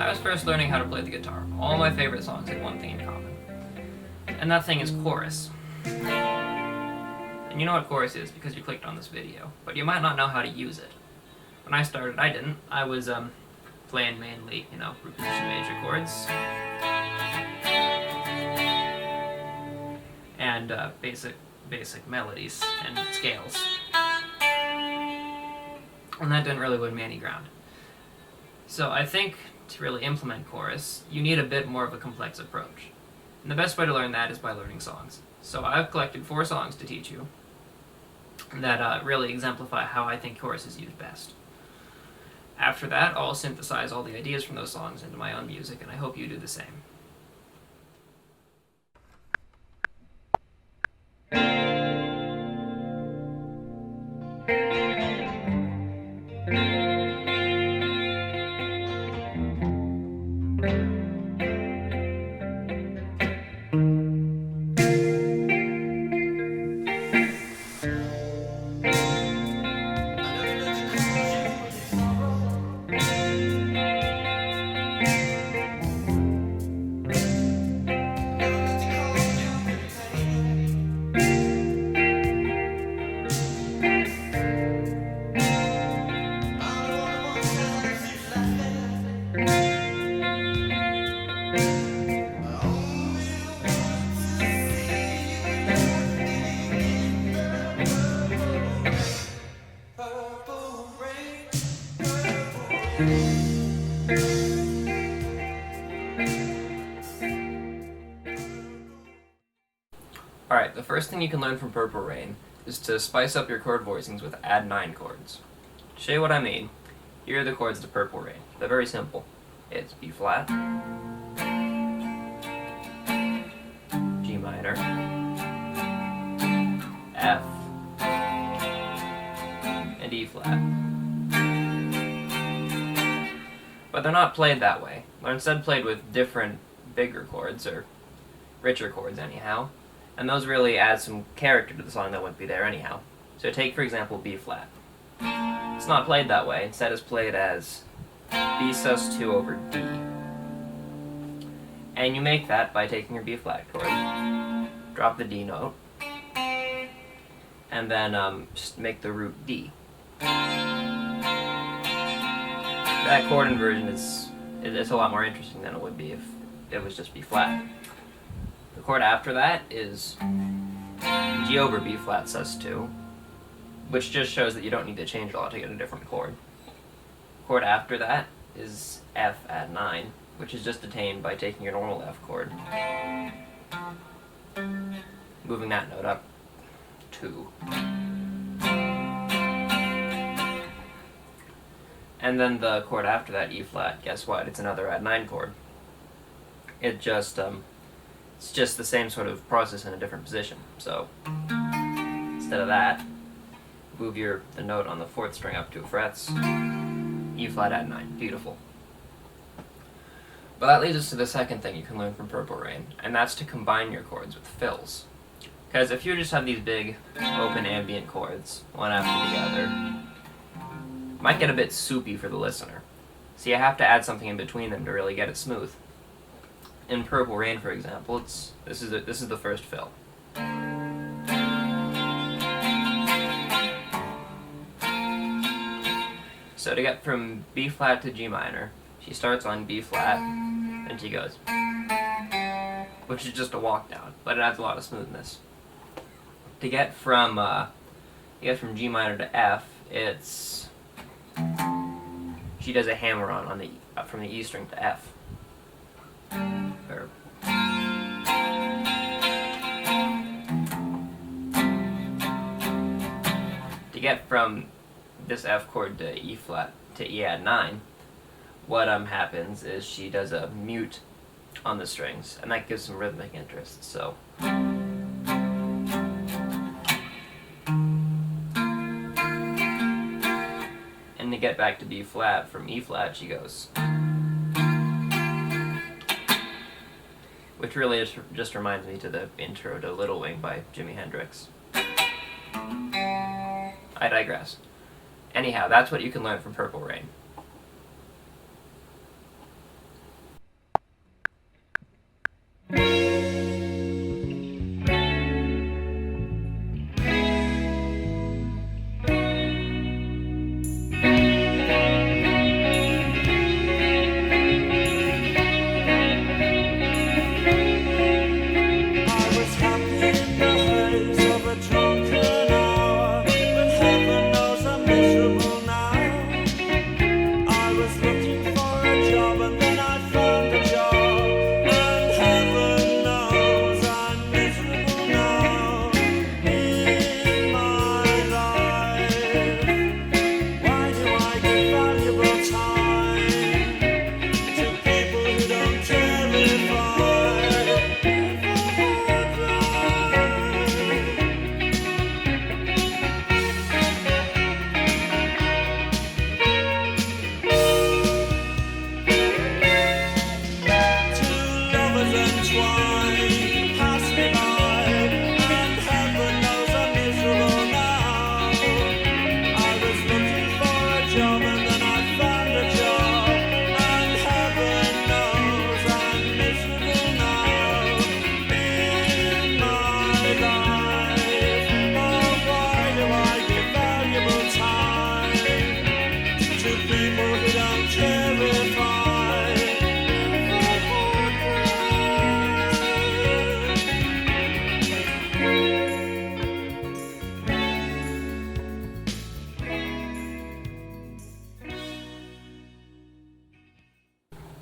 I was first learning how to play the guitar, all my favorite songs had one thing in common. And that thing is chorus. And you know what chorus is because you clicked on this video, but you might not know how to use it. When I started, I didn't. I was playing mainly, root position major chords. And basic melodies and scales. And that didn't really win me any ground. So I think to really implement chorus, you need a bit more of a complex approach. And the best way to learn that is by learning songs. So I've collected 4 songs to teach you that really exemplify how I think chorus is used best. After that, I'll synthesize all the ideas from those songs into my own music, and I hope you do the same. Alright, the first thing you can learn from Purple Rain is to spice up your chord voicings with add 9 chords. To show you what I mean, here are the chords to Purple Rain. They're very simple. It's B flat, G minor, F, and E flat. But they're not played that way. They're instead played with different, bigger chords, or richer chords anyhow. And those really add some character to the song that wouldn't be there anyhow. So take, for example, B flat. It's not played that way. Instead, it's played as B sus2 over D. And you make that by taking your B flat chord, drop the D note, and then just make the root D. That chord inversion it's a lot more interesting than it would be if it was just B flat. The chord after that is G over B flat sus2, which just shows that you don't need to change it all to get a different chord. The chord after that is F add 9, which is just attained by taking your normal F chord, moving that note up 2. And then the chord after that, E flat, guess what? It's another add 9 chord. It's just the same sort of process in a different position. So instead of that, move the note on the 4th string up 2 frets, E flat add 9. Beautiful. But that leads us to the second thing you can learn from Purple Rain, and that's to combine your chords with fills. Because if you just have these big, open ambient chords, one after the other, it might get a bit soupy for the listener. So you have to add something in between them to really get it smooth. In Purple Rain, for example, this is the first fill. So to get from B flat to G minor, she starts on B flat, and she goes, which is just a walk down, but it adds a lot of smoothness. To get from G minor to F, she does a hammer-on from the E string to F. To get from this F chord to E flat to E add 9, what happens is she does a mute on the strings, and that gives some rhythmic interest. So and to get back to B flat from E flat, she goes, which really just reminds me to the intro to Little Wing by Jimi Hendrix. I digress. Anyhow, that's what you can learn from Purple Rain.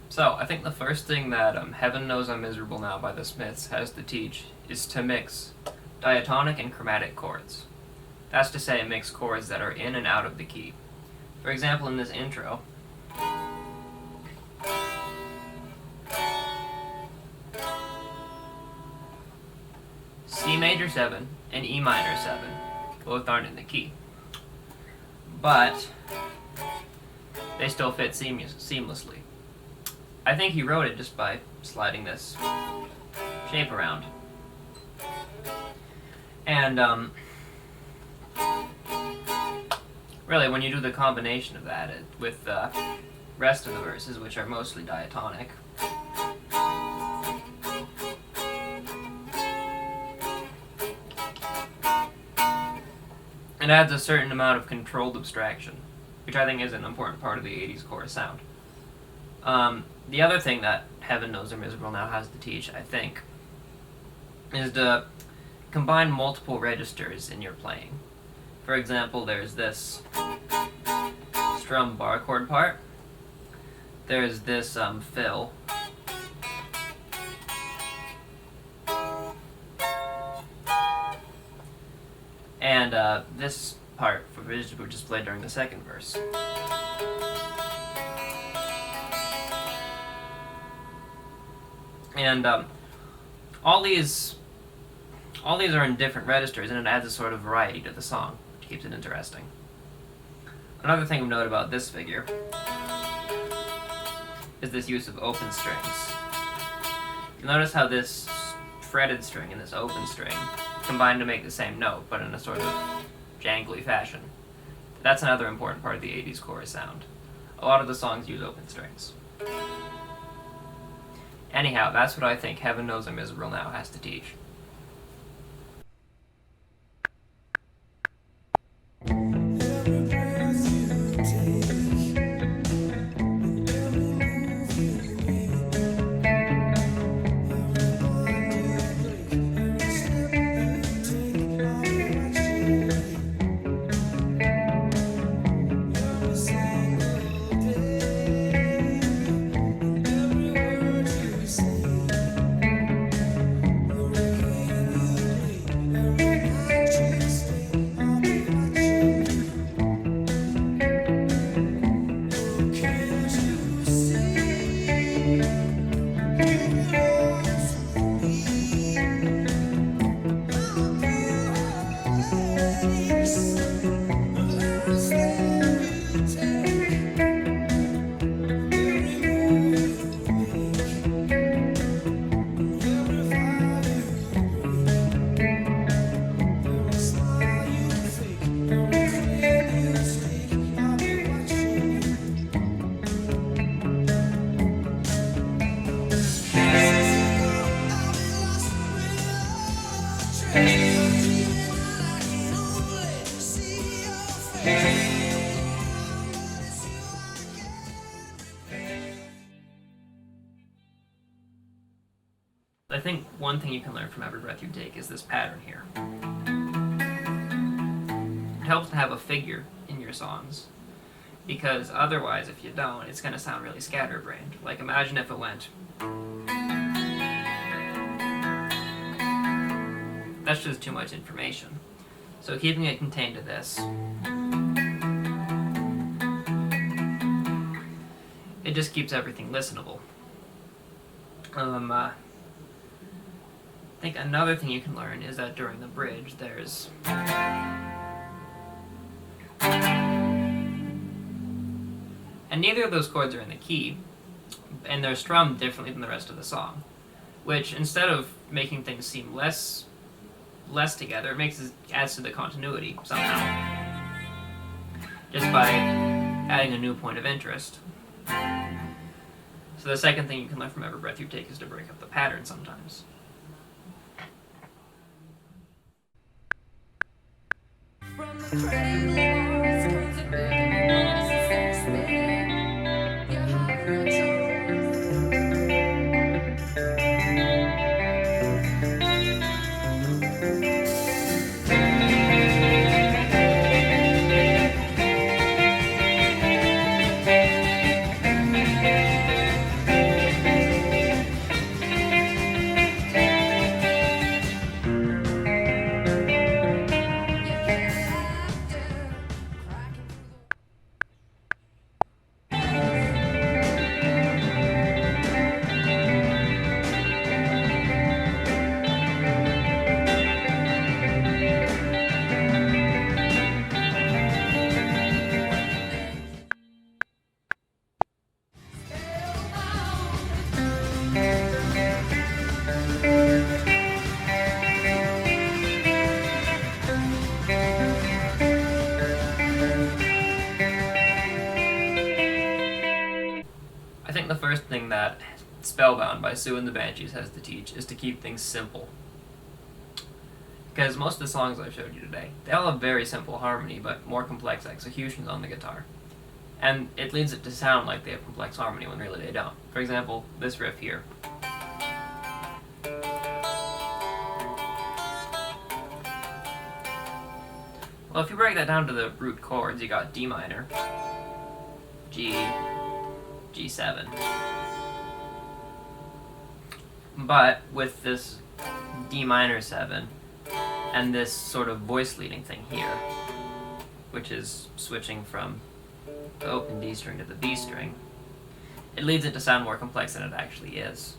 So, I think the first thing that Heaven Knows I'm Miserable Now by the Smiths has to teach is to mix diatonic and chromatic chords. That's to say, mix chords that are in and out of the key. For example, in this intro, C major 7 and E minor 7 both aren't in the key, but they still fit seamlessly. I think he wrote it just by sliding this shape around. And really, when you do the combination of that with the rest of the verses, which are mostly diatonic, it adds a certain amount of controlled abstraction, which I think is an important part of the 80s chorus sound. The other thing that Heaven Knows I'm Miserable Now has to teach, I think, is to combine multiple registers in your playing. For example, there's this strum bar chord part, there's this fill, and this part, which is played during the second verse. And all these are in different registers, and it adds a sort of variety to the song, which keeps it interesting. Another thing of note about this figure is this use of open strings. You'll notice how this fretted string and this open string combine to make the same note, but in a sort of jangly fashion. That's another important part of the 80s chorus sound. A lot of the songs use open strings. Anyhow, that's what I think Heaven Knows I'm Miserable Now has to teach. I think one thing you can learn from Every Breath You Take is this pattern here. It helps to have a figure in your songs, because otherwise, if you don't, it's going to sound really scatterbrained. Like, imagine if it went... That's just too much information. So keeping it contained to this, it just keeps everything listenable. I think another thing you can learn is that during the bridge there's and neither of those chords are in the key, and they're strummed differently than the rest of the song, which instead of making things seem less together, it adds to the continuity somehow, just by adding a new point of interest. So the second thing you can learn from Every Breath You Take is to break up the pattern sometimes. From the cradle of comes a baby, wants the first thing. Your heart and first thing that Spellbound by Sue and the Banshees has to teach is to keep things simple. Because most of the songs I've showed you today, they all have very simple harmony, but more complex executions on the guitar. And it leads it to sound like they have complex harmony when really they don't. For example, this riff here. Well, if you break that down to the root chords, you got D minor, G, G7. But with this D minor 7 and this sort of voice leading thing here, which is switching from the open D string to the B string, it leads it to sound more complex than it actually is.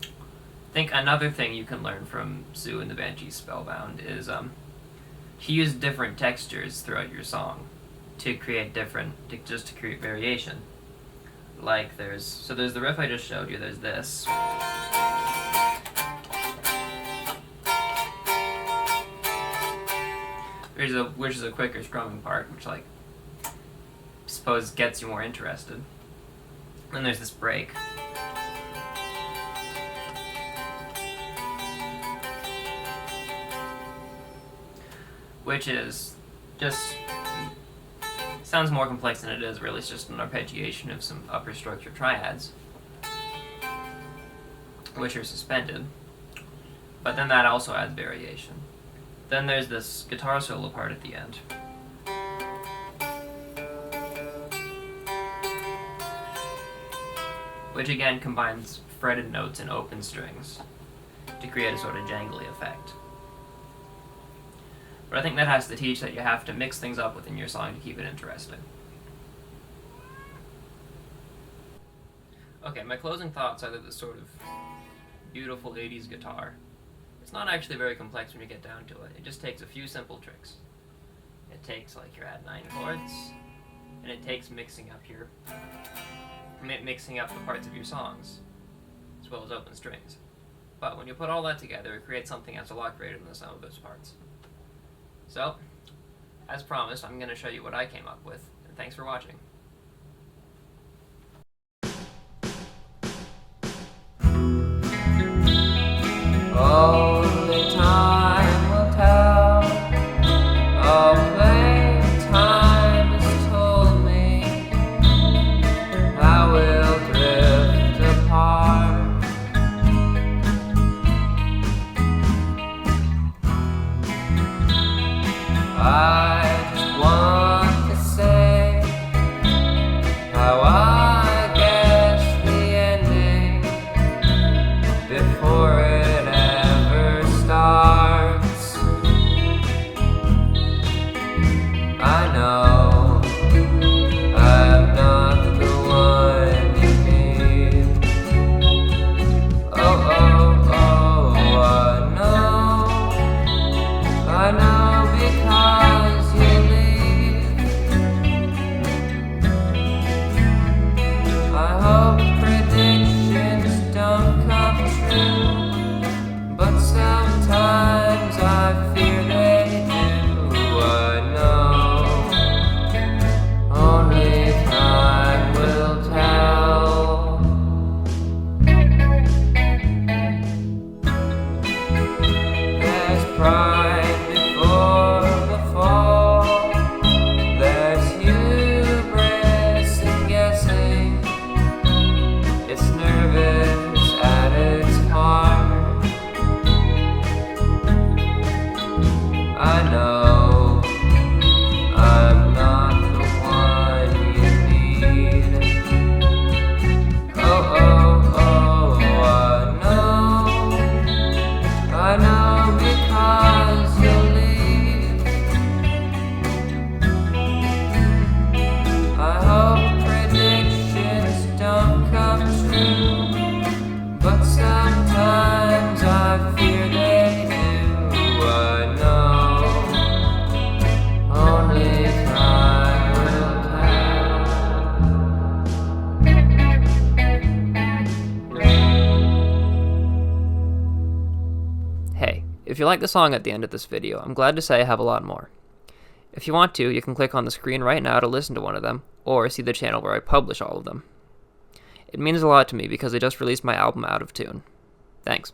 I think another thing you can learn from Sue and the Banshees Spellbound is to use different textures throughout your song to create just to create variation. Like there's the riff I just showed you, there's this. Which is a quicker strumming part, which I suppose gets you more interested. Then there's this break. Which is just sounds more complex than it is, really. It's just an arpeggiation of some upper structure triads, which are suspended. But then that also adds variation. Then there's this guitar solo part at the end. Which again combines fretted notes and open strings to create a sort of jangly effect. But I think that has to teach that you have to mix things up within your song to keep it interesting. Okay, my closing thoughts are that this sort of beautiful 80s guitar, it's not actually very complex when you get down to it. It just takes a few simple tricks. It takes like your add 9 chords, and it takes mixing up the parts of your songs, as well as open strings. But when you put all that together, it creates something that's a lot greater than the sum of those parts. So, as promised, I'm going to show you what I came up with, and thanks for watching. Only time will tell. Only time has told me I will drift apart. I just want to say how I guess the ending before it ever starts. I know I'm not the one you need. Oh, oh, oh, I know because you leave. I hope predictions don't come true, but sometimes I fear they do. I know only time will tell. There's pride before the fall. There's hubris in guessing. It's nervous at its heart. I know I'm not the one you need. Oh, oh, oh, I know because you'll leave. I hope predictions don't come true, but sometimes I fear they do. I know only time will tell. Hey, if you like the song at the end of this video, I'm glad to say I have a lot more. If you want to, you can click on the screen right now to listen to one of them, or see the channel where I publish all of them. It means a lot to me because I just released my album Out of Tune. Thanks.